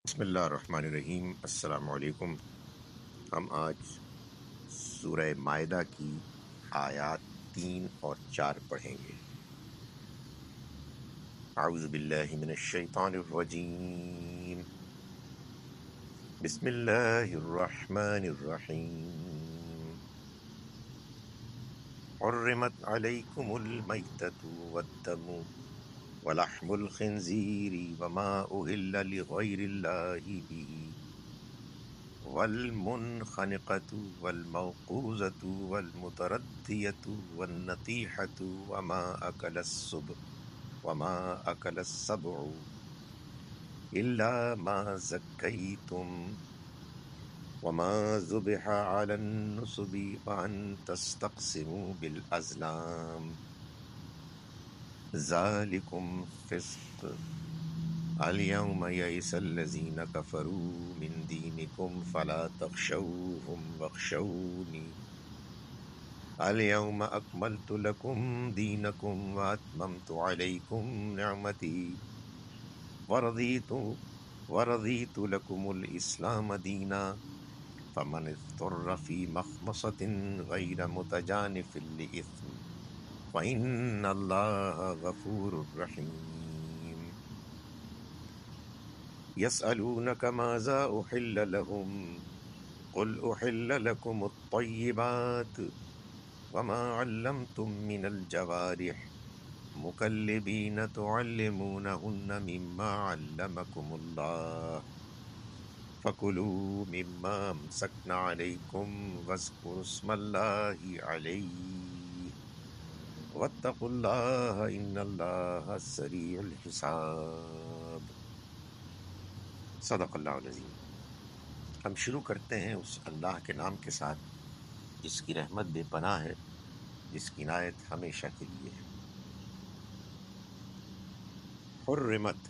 بسم اللہ الرحمن الرحیم۔ السلام علیکم۔ ہم آج سورہ مائدہ کی آیات 3 اور 4 پڑھیں گے۔ اعوذ باللہ من الشیطان الرجیم، بسم اللہ الرحمن الرحیم۔ حرمت علیکم المیتۃ والدم ولحم الخنزیر وما أهل لغیر اللہ به والمنخنقة والموقوذة والمتردية والنطيحة وما أكل السبع إلا ما زكيتم وما ذبح على النصب وأن تستقسموا بالأزلام ذلكم فسق۔ اليوم يئس الذين كفروا من دينكم فلا تخشوهم واخشوني اليوم أكملت لكم دينكم وأتممت عليكم نعمتي ورضيت لكم الإسلام دينا فمن اضطر في مخمصة غير متجانف لإثم فإن الله غفور رحيم۔ يسألونك ماذا أحل لهم قل أحل لكم الطيبات وما علمتم من الجوارح مكلبين تعلمونهن مما علمكم الله فكلوا مما أمسكن عليكم واذكروا اسم الله عليه واتقوا الله إن الله سريع الحساب۔ صدق اللہ العظیم۔ ہم شروع کرتے ہیں اس اللہ کے نام کے ساتھ جس کی رحمت بے پناہ ہے، جس کی عنایت ہمیشہ کے لیے ہے۔ حرمت،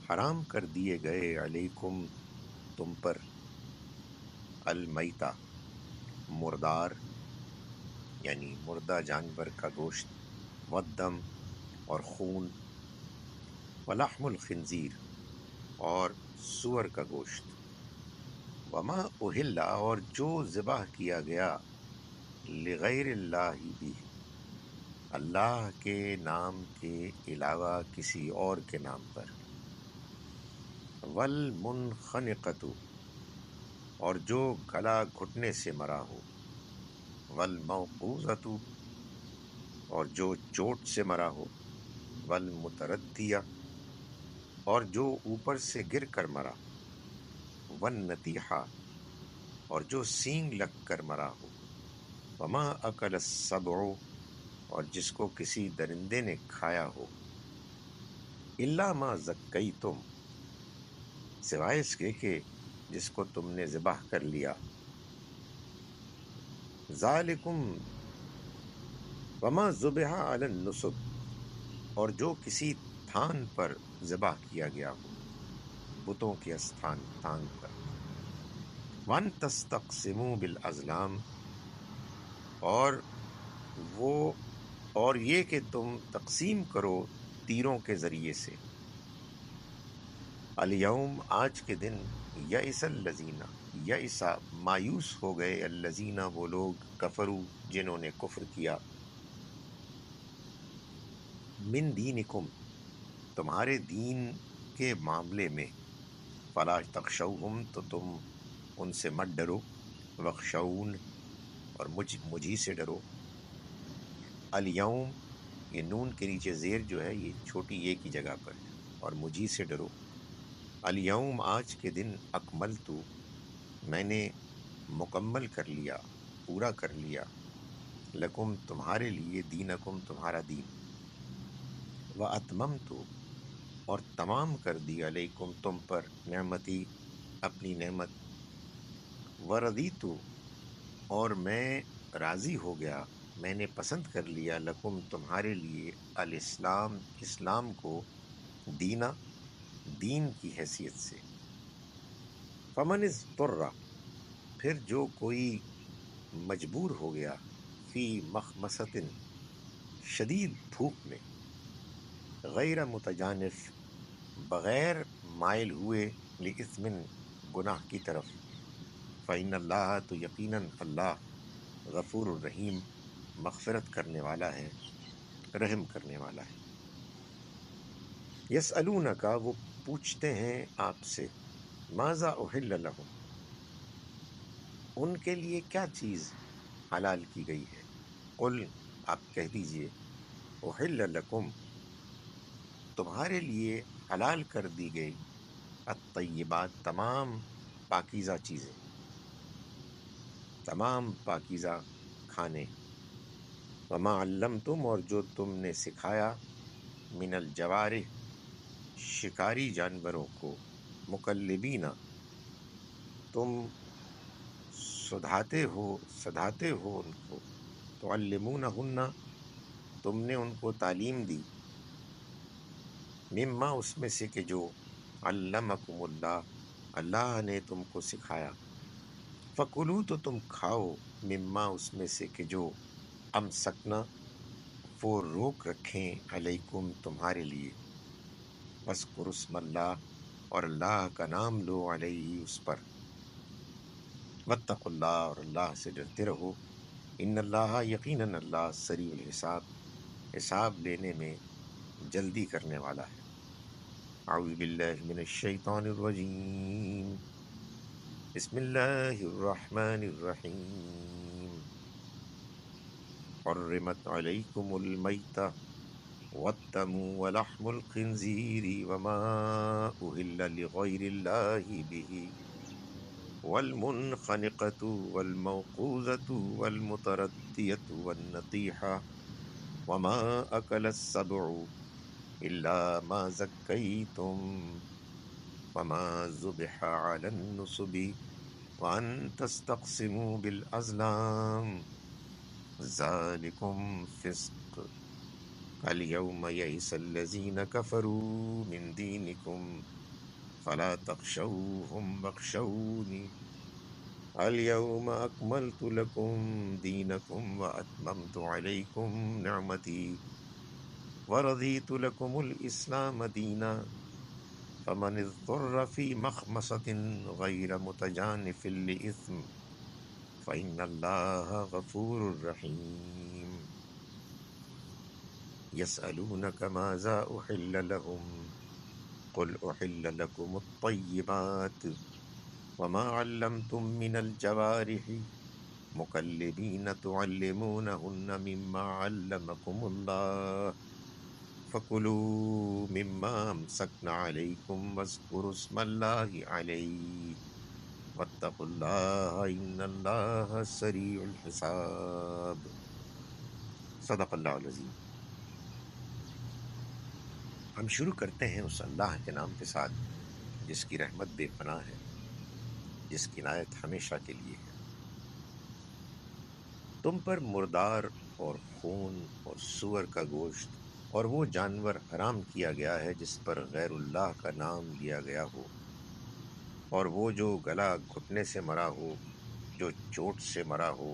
حرام کر دیے گئے، علیکم، تم پر، المیتہ، مردار یعنی مردہ جانور کا گوشت، والدم، اور خون، ولحم الخنزیر، اور سور کا گوشت، وما اہل، اور جو ذبح کیا گیا، لغیر اللہ بھی، اللہ کے نام کے علاوہ کسی اور کے نام پر، والمنخنقۃ، اور جو گلا گھٹنے سے مرا ہو، والموقوذۃ، اور جو چوٹ سے مرا ہو، والمتردیہ، اور جو اوپر سے گر کر مرا، والنطیحہ، اور جو سینگ لگ کر مرا ہو، وما اکل السبع، اور جس کو کسی درندے نے کھایا ہو، الا ما زکیتم، سوائے اس کے کہ جس کو تم نے ذبح کر لیا، ذالکم، وما ذبح علی النصب، اور جو کسی تھان پر ذبح کیا گیا ہو، بتوں کے تھان پر، وان تستقسموا بالازلام، اور یہ کہ تم تقسیم کرو تیروں کے ذریعے سے، الیوم، آج کے دن، یئس الذین، یئس، مایوس ہو گئے، الذین، وہ لوگ، کفروا، جنہوں نے کفر کیا، من دینکم، تمہارے دین کے معاملے میں، فلا تخشوہم، تو تم ان سے مت ڈرو، واخشون، اور مجھی سے ڈرو، الیوم، یہ نون کے نیچے زیر جو ہے یہ چھوٹی یہ کی جگہ پر ہے، اور مجھی سے ڈرو، الیوم، آج کے دن، اکملتو، میں نے مکمل کر لیا، پورا کر لیا، لکم، تمہارے لیے، دینکم، تمہارا دین، واتممتو، اور تمام کر دی، علیکم، تم پر، نعمتی، اپنی نعمت، ورضیتو، اور میں راضی ہو گیا، میں نے پسند کر لیا، لکم، تمہارے لیے، الاسلام، اسلام کو، دینا، دین کی حیثیت سے، فمن اضطر، پھر جو کوئی مجبور ہو گیا، فی مخمصۃ، شدید بھوک میں، غیر متجانف، بغیر مائل ہوئے، لِإِثْمٍ گناہ کی طرف، فَإِنَّ اللَّهَ تو یقیناً اللہ غفور الرحیم مغفرت کرنے والا ہے، رحم کرنے والا ہے۔ یسألونک وہ پوچھتے ہیں آپ سے، ماذا احل لہم ان کے لیے کیا چیز حلال کی گئی ہے؟ قل آپ کہہ دیجئے، احل لکم تمہارے لیے حلال کر دی گئی الطیبات تمام پاکیزہ چیزیں، تمام پاکیزہ کھانے، وما علمتم اور جو تم نے سکھایا، من الجوارح شکاری جانوروں کو، مکلبین تم سدھاتے ہو ان کو، تعلمونہن تم نے ان کو تعلیم دی، مما اس میں سے کہ جو علمکم اللہ اللہ نے تم کو سکھایا، فکلوا تو تم کھاؤ، مما اس میں سے کہ جو امسکنا وہ روک رکھیں، علیکم تمہارے لیے، وذکروا اسم اللہ اور اللہ کا نام لو، علیہ اس پر، واتقوا اللہ اور اللہ سے ڈرتے رہو، ان اللہ یقیناً اللہ سریع الحساب حساب لینے میں جلدی کرنے والا ہے۔ اعوذ باللہ من الشیطان الرجیم، بسم اللہ الرحمن الرحیم، حرمت علیکم المیتہ والدم ولحم الخنزیر وما أهل لغیر اللہ به والمنخنقة والموقوذة والمتردية والنطيحة وما أكل السبع إلا ما زكيتم وما ذبح على النصب وأن تستقسموا بالأزلام ذلكم فسق اليوم يئس الذين كفروا من دينكم فلا تخشوهم واخشوني اليوم أكملت لكم دينكم وأتممت عليكم نعمتي ورضيت لكم الإسلام دينا فمن اضطر في مخمصة غير متجانف لإثم فإن الله غفور رحيم يسألونك ماذا أحل لهم قل أحل لكم الطيبات وما علمتم من الجوارح مكلبين تعلمونهن مما علمكم الله فكلوا مما أمسكن عليكم واذكروا اسم الله عليه واتقوا الله إن الله سريع الحساب۔ صدق اللہ العظیم۔ ہم شروع کرتے ہیں اس اللہ کے نام کے ساتھ جس کی رحمت بے پناہ ہے، جس کی عنایت ہمیشہ کے لیے ہے۔ تم پر مردار اور خون اور سور کا گوشت اور وہ جانور حرام کیا گیا ہے جس پر غیر اللہ کا نام لیا گیا ہو، اور وہ جو گلا گھٹنے سے مرا ہو، جو چوٹ سے مرا ہو،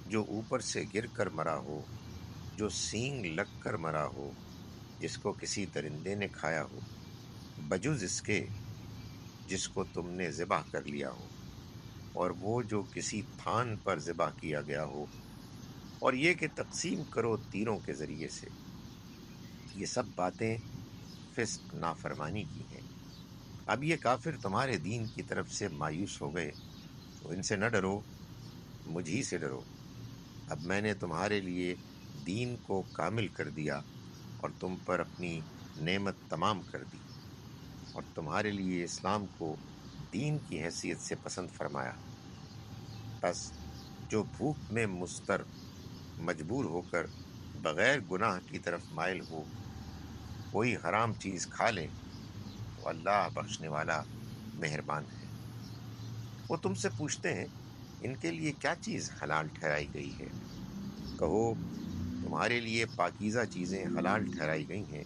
جو اوپر سے گر کر مرا ہو، جو سینگ لگ کر مرا ہو، جس کو کسی درندے نے کھایا ہو، بجز اس کے جس کو تم نے ذبح کر لیا ہو، اور وہ جو کسی تھان پر ذبح کیا گیا ہو، اور یہ کہ تقسیم کرو تیروں کے ذریعے سے، یہ سب باتیں فسق نافرمانی کی ہیں۔ اب یہ کافر تمہارے دین کی طرف سے مایوس ہو گئے تو ان سے نہ ڈرو، مجھ ہی سے ڈرو۔ اب میں نے تمہارے لیے دین کو کامل کر دیا اور تم پر اپنی نعمت تمام کر دی، اور تمہارے لیے اسلام کو دین کی حیثیت سے پسند فرمایا۔ بس جو بھوک میں مضطر مجبور ہو کر بغیر گناہ کی طرف مائل ہو، کوئی حرام چیز کھا لے تو اللہ بخشنے والا مہربان ہے۔ وہ تم سے پوچھتے ہیں ان کے لیے کیا چیز حلال ٹھہرائی گئی ہے؟ کہو تمہارے لیے پاکیزہ چیزیں حلال ٹھہرائی گئی ہیں،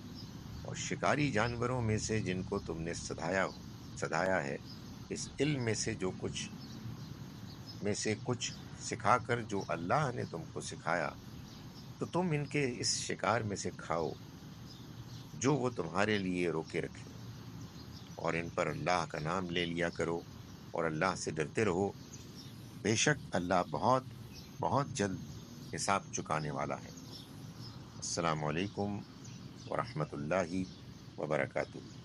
اور شکاری جانوروں میں سے جن کو تم نے سدھایا ہے، اس علم میں سے کچھ سکھا کر جو اللہ نے تم کو سکھایا، تو تم ان کے اس شکار میں سے کھاؤ جو وہ تمہارے لیے روکے رکھے، اور ان پر اللہ کا نام لے لیا کرو اور اللہ سے ڈرتے رہو. بے شک اللہ بہت بہت جلد حساب چکانے والا ہے. السلام علیکم ورحمۃ اللہ وبرکاتہ.